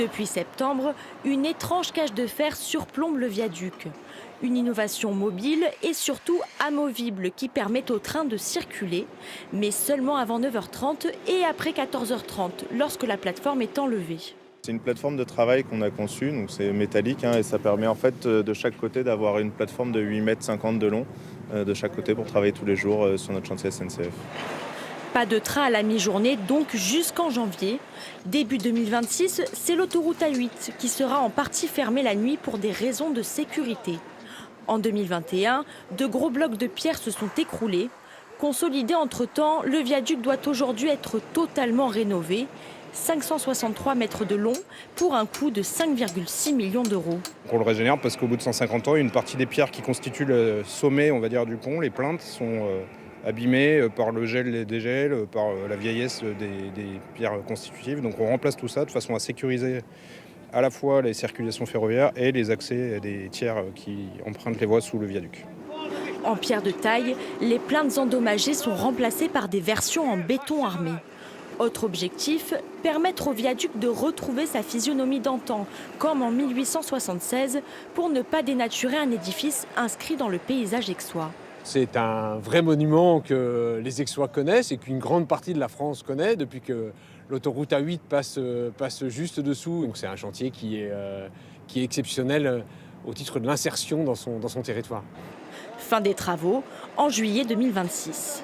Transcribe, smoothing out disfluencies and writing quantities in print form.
Depuis septembre, une étrange cage de fer surplombe le viaduc. Une innovation mobile et surtout amovible qui permet au train de circuler, mais seulement avant 9h30 et après 14h30, lorsque la plateforme est enlevée. C'est une plateforme de travail qu'on a conçue, donc c'est métallique et ça permet en fait de chaque côté d'avoir une plateforme de 8,50 m de long de chaque côté pour travailler tous les jours sur notre chantier SNCF. Pas de train à la mi-journée, donc jusqu'en janvier. Début 2026, c'est l'autoroute A8 qui sera en partie fermée la nuit pour des raisons de sécurité. En 2021, de gros blocs de pierre se sont écroulés. Consolidé entre-temps, le viaduc doit aujourd'hui être totalement rénové. 563 mètres de long pour un coût de 5,6 millions d'euros. On le régénère parce qu'au bout de 150 ans, une partie des pierres qui constituent le sommet, on va dire, du pont, les plinthes, sont abîmées par le gel et les dégels, par la vieillesse des pierres constitutives. Donc on remplace tout ça de façon à sécuriser à la fois les circulations ferroviaires et les accès des tiers qui empruntent les voies sous le viaduc. En pierre de taille, les plinthes endommagées sont remplacées par des versions en béton armé. Autre objectif, permettre au viaduc de retrouver sa physionomie d'antan, comme en 1876, pour ne pas dénaturer un édifice inscrit dans le paysage aixois. C'est un vrai monument que les Aixois connaissent et qu'une grande partie de la France connaît depuis que l'autoroute A8 passe juste dessous. Donc c'est un chantier qui est exceptionnel au titre de l'insertion dans son territoire. Fin des travaux en juillet 2026.